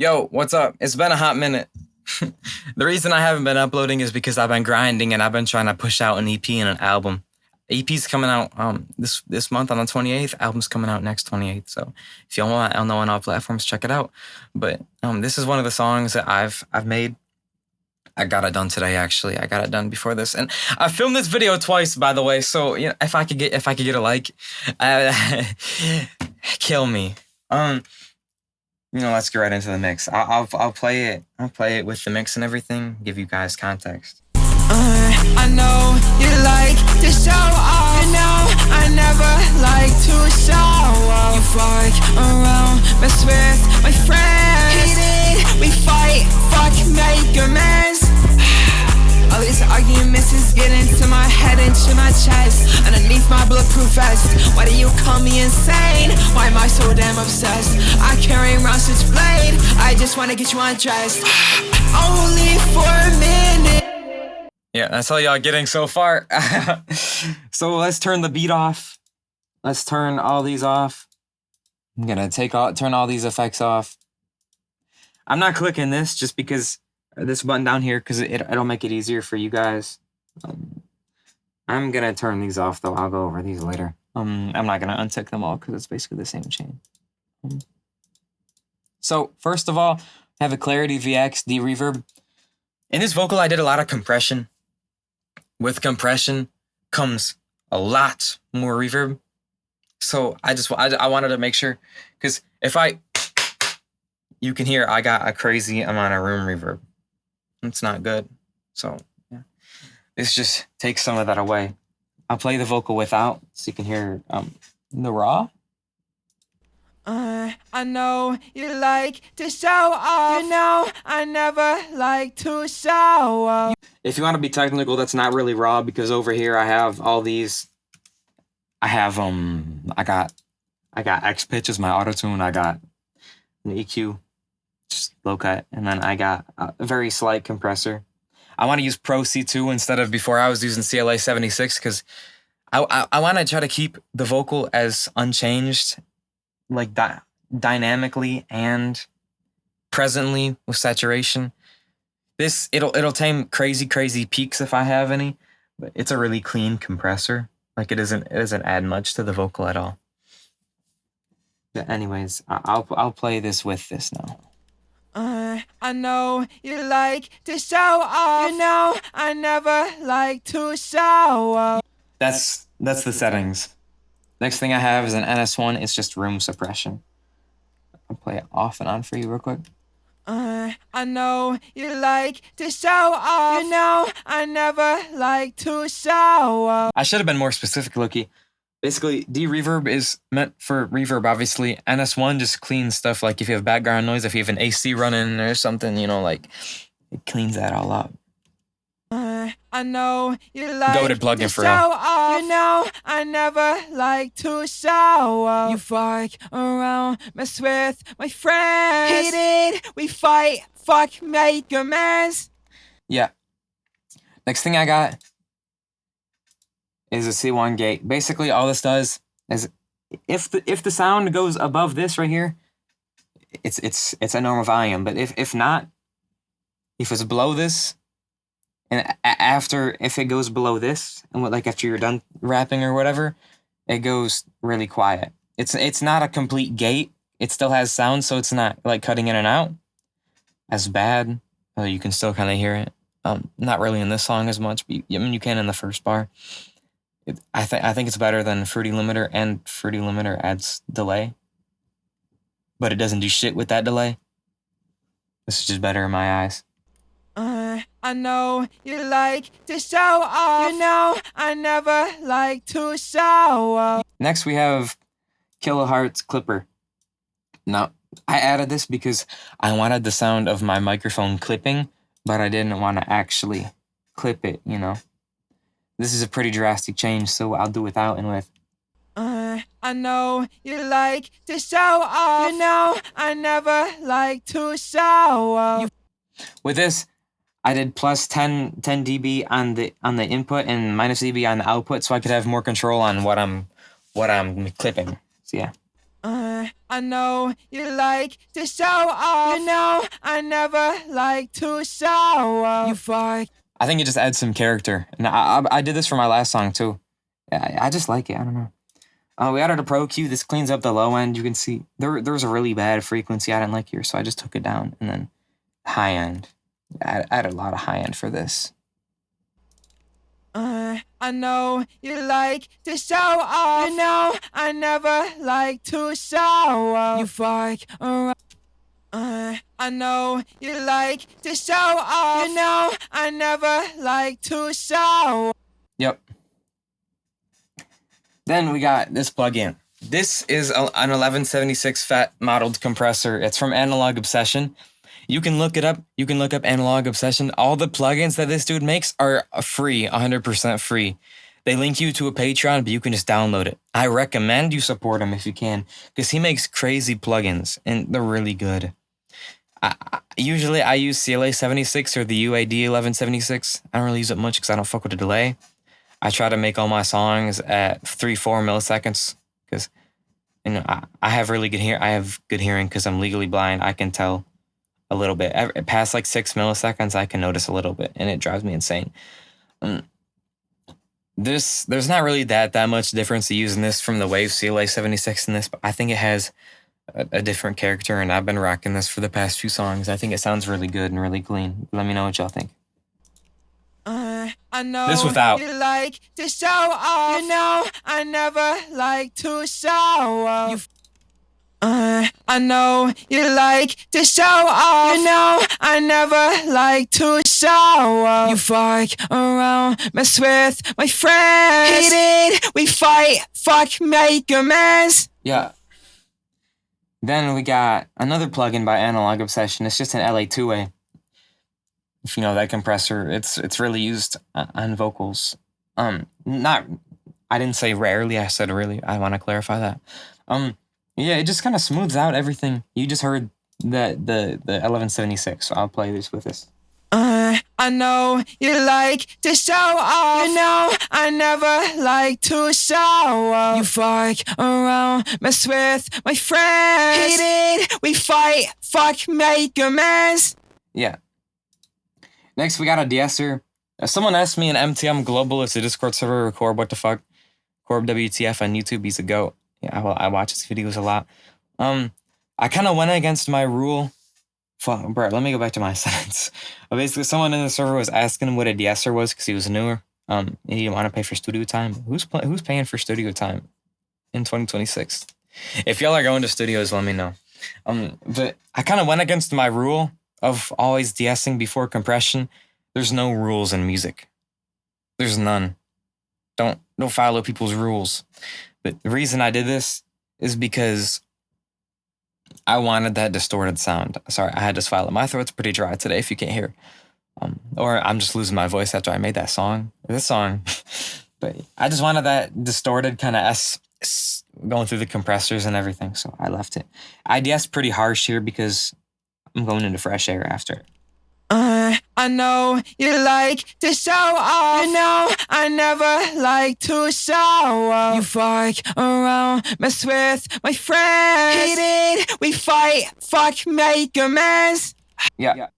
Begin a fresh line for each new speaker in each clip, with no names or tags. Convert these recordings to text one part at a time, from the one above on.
Yo, what's up? It's been a hot minute. The reason I haven't been uploading is because I've been grinding and I've been trying to push out an EP and an album. EP's coming out this month on the 28th. Album's coming out next 28th. So if you want, I'll know on all platforms, check it out. But this is one of the songs that I've made. I got it done today, actually. I got it done before this, and I filmed this video twice, by the way. So if I could get a like, kill me. Let's get right into the mix. I'll play it. I'll play it with the mix and everything. Give you guys context.
I know you like to show off. You know I never like to show off. You fuck around, mess with my friends. Heated, we fight, fuck, make amends. All these arguments is getting to my head and to my chest. Underneath my bulletproof vest. Why do you call me insane? Why am I so damn obsessed? I carry around switchblade. I just wanna get you undressed. Only for a minute.
Yeah, that's all y'all getting so far. So let's turn the beat off. Let's turn all these off. I'm gonna turn all these effects off. I'm not clicking this just because this button down here, because it'll make it easier for you guys. I'm gonna turn these off though. I'll go over these later. I'm not gonna untick them all because it's basically the same chain. So first of all, I have a Clarity VX D reverb. In this vocal, I did a lot of compression. With compression comes a lot more reverb. So I wanted to make sure, because you can hear I got a crazy amount of room reverb. It's not good. So yeah, this just takes some of that away. I'll play the vocal without, so you can hear the raw.
I know you like to show off. You know I never like to show off.
If you want to be technical, that's not really raw, because over here I have all these. I have I got X pitch as my auto tune. I got an EQ, just low cut, and then I got a very slight compressor. I want to use Pro C2 instead of before I was using CLA 76, because I want to try to keep the vocal as unchanged, like dynamically and presently with saturation. It'll tame crazy peaks if I have any, but it's a really clean compressor. Like it doesn't add much to the vocal at all. But anyways, I'll play this with this now.
I know you like to show off. You know I never like to show off.
That's the settings. Next thing I have is an NS1. It's just room suppression. I'll play it off and on for you real quick.
I know you like to show off. You know I never like to show off.
I should have been more specific, Loki. Basically, D-reverb is meant for reverb, obviously. NS1 just cleans stuff, like if you have background noise, if you have an AC running or something, like it cleans that all up.
I know you like
Go to plugin
to
for
show
real.
off. You know I never like to show off. You fuck around, mess with my friends. Heated, we fight, fuck, make amends.
Yeah. Next thing I got is a C1 gate. Basically, all this does is if the sound goes above this right here, it's a normal volume. But if not, if it's below this, and if it goes below this, and like after you're done rapping or whatever, it goes really quiet. It's not a complete gate. It still has sound, so it's not like cutting in and out as bad. You can still kind of hear it. Not really in this song as much, but you can in the first bar. I think it's better than Fruity Limiter, and Fruity Limiter adds delay, but it doesn't do shit with that delay. This is just better in my eyes.
I know you like to show off. You know I never like to show off.
Next we have Kilohertz Clipper. Now, I added this because I wanted the sound of my microphone clipping, but I didn't want to actually clip it, This is a pretty drastic change, so I'll do without and with.
I know you like to show off. You know I never like to show off.
With this, I did plus 10 dB on the input and minus dB on the output, so I could have more control on what I'm clipping. So yeah.
I know you like to show off. You know I never like to show off. You fuck.
I think it just adds some character. And I did this for my last song too. I just like it. I don't know. We added a Pro Q. This cleans up the low end. You can see there was a really bad frequency I didn't like here, so I just took it down. And then high end. I added a lot of high end for this.
I know you like to show off. You know I never like to show off. You fuck around. I know you like to show off. You know I never like to show.
Yep. Then we got this plugin. This is an 1176 FET modeled compressor. It's from Analog Obsession. You can look it up. You can look up Analog Obsession. All the plugins that this dude makes are free, 100% free. They link you to a Patreon, but you can just download it. I recommend you support him if you can, because he makes crazy plugins, and they're really good. Usually I use CLA 76 or the UAD 1176. I don't really use it much because I don't fuck with the delay. I try to make all my songs at 3-4 milliseconds because I have really good I have good hearing because I'm legally blind. I can tell a little bit. Past like 6 milliseconds, I can notice a little bit, and it drives me insane. There's not really that much difference using this from the Wave CLA 76 in this, but I think it has a different character, and I've been rocking this for the past few songs. I think it sounds really good and really clean. Let me know what y'all think.
I know
this without.
You like to show off. You know I never like to show off. I know you like to show off. You know I never like to show off. You fuck around, mess with my friends. Hated, we fight, fuck, make amends.
Yeah. Then we got another plugin by Analog Obsession. It's just an LA two-way. If you know that compressor, it's really used on vocals. I didn't say rarely, I said really. I want to clarify that. Yeah, it just kind of smooths out everything. You just heard the 1176, so I'll play this with this.
I know you like to show off. You know I never like to show off. You fuck around, mess with my friends. Hated, we fight, fuck, make amends.
Yeah. Next, we got a de-esser. Someone asked me in MTM Global, it's a Discord server, or Corb, what the fuck? Corb WTF on YouTube, he's a goat. Yeah, I watch his videos a lot. I kind of went against my rule. Fuck, bro, let me go back to my sentence. Basically, someone in the server was asking what a de-esser was because he was newer. And he didn't want to pay for studio time. Who's paying for studio time in 2026? If y'all are going to studios, let me know. But I kind of went against my rule of always de-essing before compression. There's no rules in music. There's none. Don't follow people's rules. But the reason I did this is because I wanted that distorted sound. Sorry, I had to swallow. My throat's pretty dry today if you can't hear. Or I'm just losing my voice after I made that song. This song. But I just wanted that distorted kind of S going through the compressors and everything, so I left it. I guess pretty harsh here because I'm going into fresh air after.
I know you like to show off. You know I never like to show off. You fuck around, mess with my friends. Hated, we fight, fuck, make amends.
Yeah.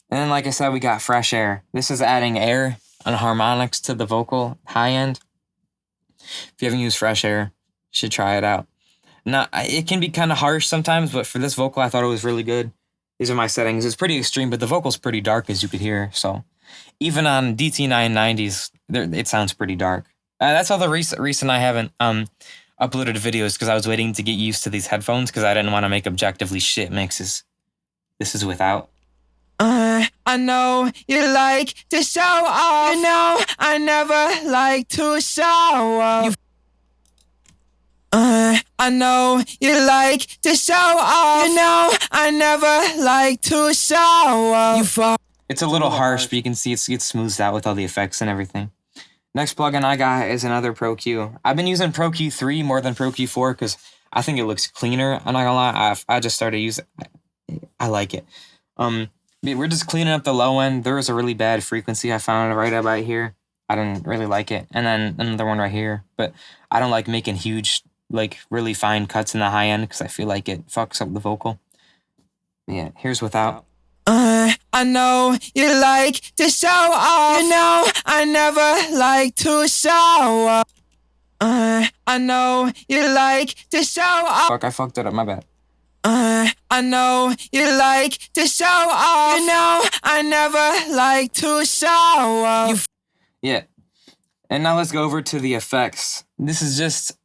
And then, like I said, we got fresh air. This is adding air and harmonics to the vocal high end. If you haven't used fresh air, you should try it out. Now, it can be kind of harsh sometimes, but for this vocal, I thought it was really good. These are my settings. It's pretty extreme, but the vocal's pretty dark, as you could hear. So even on DT990s, it sounds pretty dark. That's all the reason I haven't uploaded videos, because I was waiting to get used to these headphones, because I didn't want to make objectively shit mixes. This is without.
I know you like to show off. You know I never like to show off. I know you like to show off. You know I never like to show off.
It's a little harsh, but you can see it gets smoothed out with all the effects and everything. Next plugin I got is another Pro Q. I've been using Pro Q3 more than Pro Q4 because I think it looks cleaner. I'm not gonna lie, I just started using it. I like it. We're just cleaning up the low end. There was a really bad frequency I found right about here. I didn't really like it. And then another one right here. But I don't like making huge like really fine cuts in the high end because I feel like it fucks up the vocal. Yeah, here's without.
I know you like to show off. You know I never like to show off. I know you like to show off.
Fuck, I fucked it up. My bad.
I know you like to show off. You know I never like to show off.
Yeah. And now let's go over to the effects. This is just,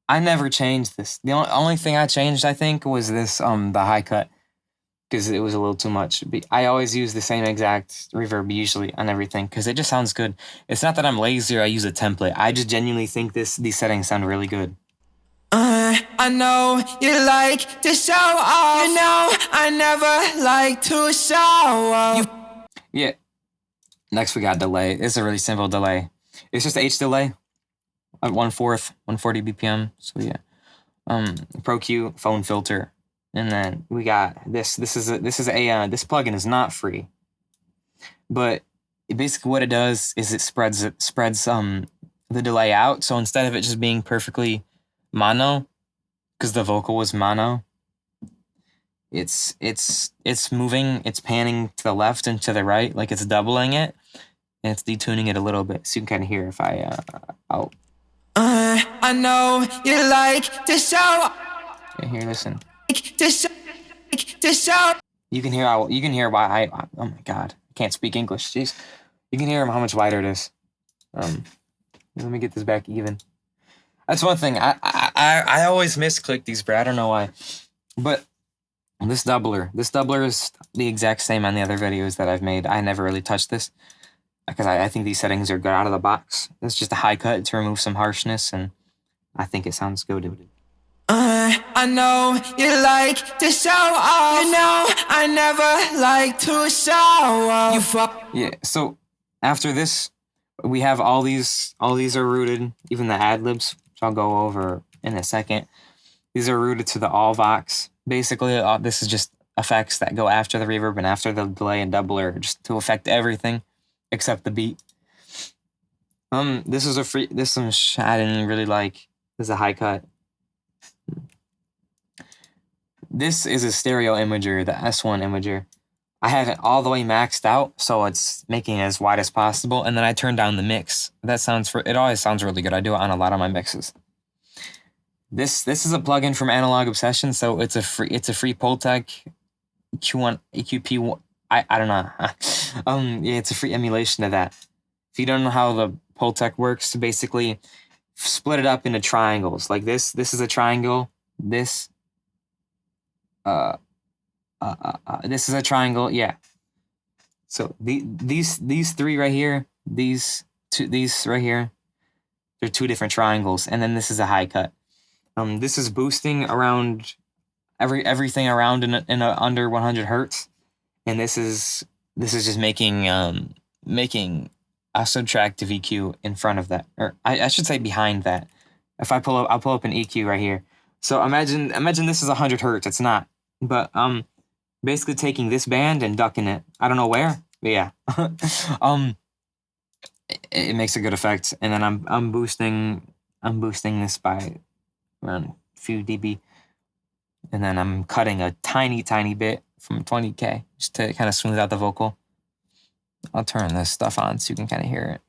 I never changed this. The only thing I changed, I think, was this the high cut, because it was a little too much. I always use the same exact reverb usually on everything because it just sounds good. It's not that I'm lazy or I use a template. I just genuinely think these settings sound really good.
I know you like to show off. You know I never like to show off.
Yeah. Next we got delay. It's a really simple delay. It's just H delay at 1/4, 140 BPM. So yeah. Pro Q phone filter. And then we got this. This plugin is not free, but basically what it does is it spreads the delay out. So instead of it just being perfectly mono, because the vocal was mono, it's moving, it's panning to the left and to the right, like it's doubling it, and it's detuning it a little bit, so you can kind of hear if
I know you like to show.
Okay, here, listen.
To show.
You can hear why oh my god, I can't speak English. Jeez, you can hear how much wider it is. Let me get this back even. That's one thing. I always misclick these, bro. I don't know why, but this doubler is the exact same on the other videos that I've made. I never really touched this because I think these settings are good out of the box. It's just a high cut to remove some harshness, and I think it sounds good.
I know you like to show off. You know I never like to show off.
Yeah, so after this, we have all these are rooted, even the ad-libs, which I'll go over in a second. These are rooted to the all Vox. Basically, this is just effects that go after the reverb and after the delay and doubler, just to affect everything except the beat. This is I didn't really like. This is a high cut. This is a stereo imager, the S1 imager. I have it all the way maxed out, so it's making it as wide as possible, and then I turn down the mix. It always sounds really good. I do it on a lot of my mixes. This is a plugin from Analog Obsession, so it's a free Pultec Q1 EQP. I don't know. Yeah, it's a free emulation of that. If you don't know how the Pultec works, basically split it up into triangles. Like this is a triangle. This is a triangle. Yeah. So these three right here, these right here, they're two different triangles, and then this is a high cut. This is boosting around everything around in a under 100 hertz, and this is just making a subtractive EQ in front of that, or I should say behind that. If I'll pull up an EQ right here. So imagine this is 100 hertz. It's not, but basically taking this band and ducking it. I don't know where, but yeah. It makes a good effect, and then I'm boosting this by around a few dB, and then I'm cutting a tiny bit from 20K just to kind of smooth out the vocal. I'll turn this stuff on so you can kind of hear it.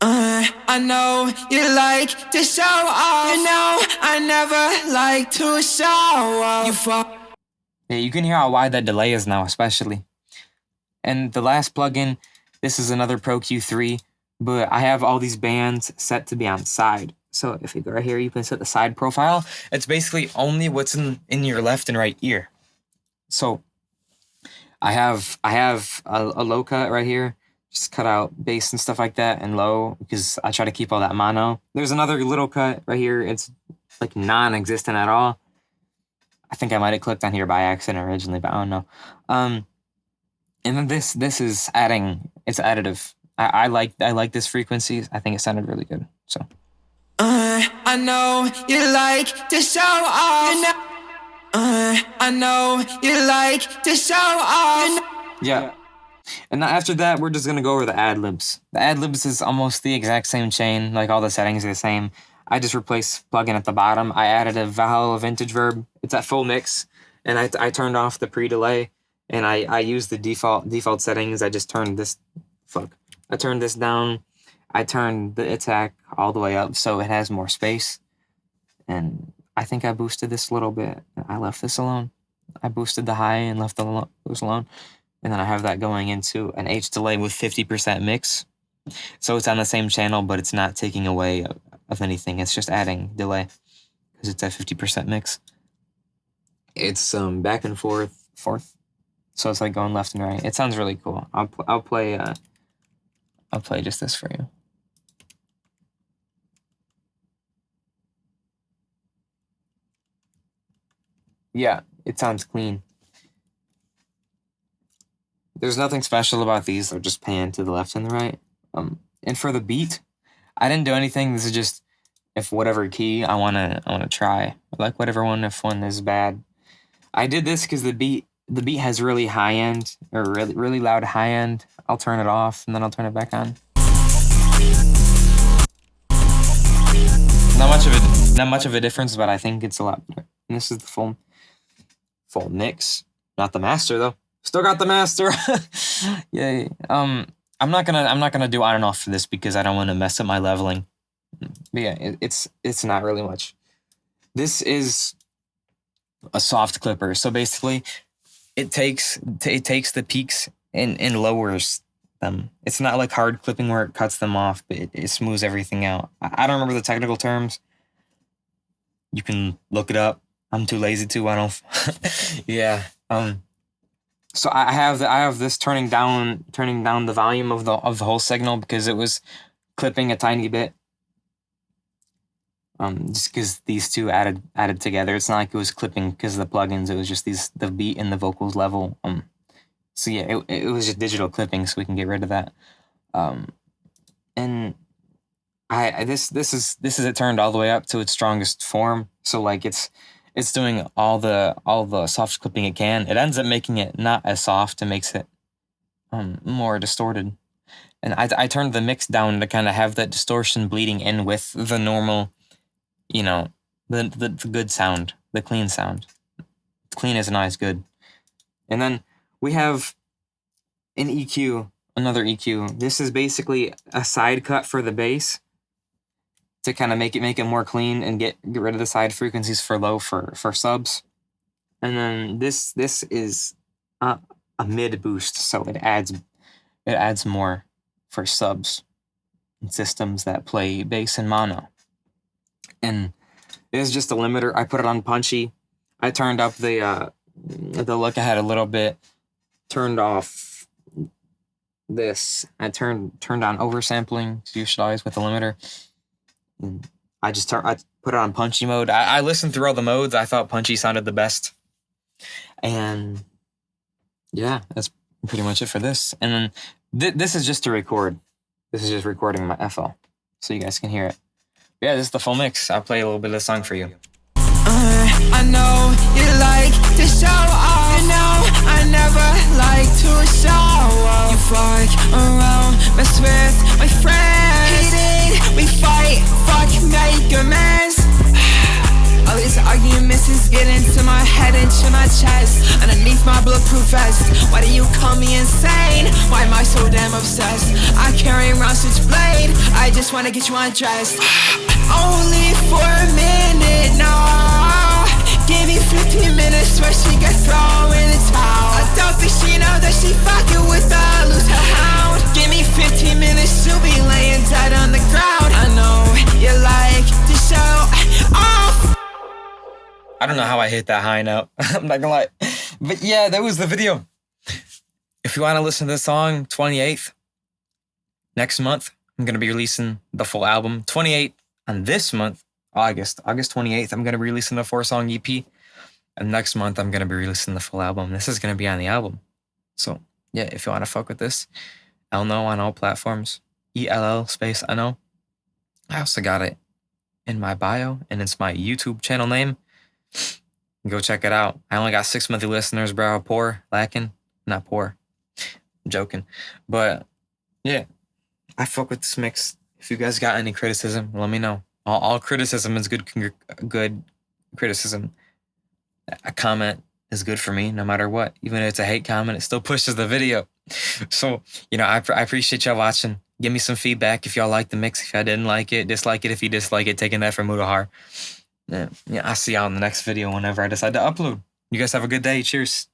I know you like to show off. You know I never like to show off.
Yeah, you can hear how wide that delay is now, especially. And the last plugin, this is another Pro Q3, but I have all these bands set to be on side. So if you go right here, you can set the side profile. It's basically only what's in your left and right ear. So I have a low cut right here. Just cut out bass and stuff like that and low because I try to keep all that mono. There's another little cut right here. It's like non-existent at all. I think I might have clicked on here by accident originally, but I don't know. And then this is adding. It's additive. I like this frequency. I think it sounded really good. So.
I know you like to show off. I know you like to show off.
Yeah. And after that, we're just gonna go over the ad-libs. The ad-libs is almost the exact same chain. Like all the settings are the same. I just replaced plugin at the bottom. I added a Valhalla Vintage Verb. It's at full mix, and I turned off the pre-delay, and I used the default settings. I just turned this, I turned this down. I turned the attack all the way up so it has more space, and I think I boosted this a little bit. I left this alone. I boosted the high and left the lows alone, and then I have that going into an H delay with 50% mix. So it's on the same channel, but it's not taking away of anything. It's just adding delay because it's at 50% mix. It's back and forth. So it's like going left and right. It sounds really cool. I'll play just this for you. Yeah, it sounds clean. There's nothing special about these. They're just pan to the left and the right. And for the beat, I didn't do anything. This is just if whatever key I wanna try. I like whatever one if one is bad. I did this because the beat has really high end or really loud high end. I'll turn it off and then I'll turn it back on. Not much of a difference, but I think it's a lot better. And this is the full mix, not the master though. Still got the master. Yay. I'm not gonna do on and off for this because I don't want to mess up my leveling. But yeah, it's not really much. This is a soft clipper, so basically, it takes the peaks and lowers them. It's not like hard clipping where it cuts them off, but it smooths everything out. I don't remember the technical terms. You can look it up. I'm too lazy to. I don't. Yeah. So I have this turning down the volume of the whole signal because it was clipping a tiny bit. Just because these two added together. It's not like it was clipping because of the plugins. It was just the beat and the vocals level. So yeah, it was just digital clipping, so we can get rid of that. And this is it turned all the way up to its strongest form. So like it's doing all the soft clipping it can. It ends up making it not as soft. It makes it more distorted. And I turned the mix down to kind of have that distortion bleeding in with the normal, you know, the good sound, the clean sound. Clean isn't always good. And then we have an EQ, another EQ. This is basically a side cut for the bass to kind of make it more clean and get rid of the side frequencies for low for subs. And then this is a mid boost, so it adds more for subs and systems that play bass and mono. And it is just a limiter. I put it on punchy. I turned up the look ahead a little bit. Turned off this. I turned on oversampling. So you should always with the limiter. And I put it on punchy mode. I listened through all the modes. I thought punchy sounded the best. And yeah, that's pretty much it for this. And then this is just to record. This is just recording my FL, so you guys can hear it. Yeah, this is the full mix. I'll play a little bit of the song for you.
I know you like to show off. You know I never like to show off. You fuck around, mess with my friends. Hated, we fight, fuck, make amends. All these arguments is getting to my head and to my chest. Underneath my bulletproof vest. Why do you call me insane? Why am I so damn obsessed? I carry around switchblade. I just wanna get you undressed. Only for a minute, no. Give me 15 minutes where she gets thrown in the towel. I don't think she know that she fucking with a loose hound. Give me 15 minutes, she'll be laying dead on the ground. I know you like to show off.
I don't know how I hit that high note. I'm not gonna lie. But yeah, that was the video. If you want to listen to this song, 28th, next month, I'm going to be releasing the full album. 28th on this month, August 28th, I'm going to be releasing the 4-song EP. And next month, I'm going to be releasing the full album. This is going to be on the album. So yeah, if you want to fuck with this, I'll know on all platforms. ELL_I know. I also got it in my bio, and it's my YouTube channel name. Go check it out. I only got 6 monthly listeners, bro. Lacking. Not poor. I'm joking. But yeah, I fuck with this mix. If you guys got any criticism, let me know. All criticism is good criticism. A comment is good for me no matter what. Even if it's a hate comment, it still pushes the video. So, I appreciate y'all watching. Give me some feedback if y'all like the mix. If y'all didn't like it, dislike it. If you dislike it, taking that for Mudahar. Yeah, I'll see y'all in the next video whenever I decide to upload. You guys have a good day. Cheers.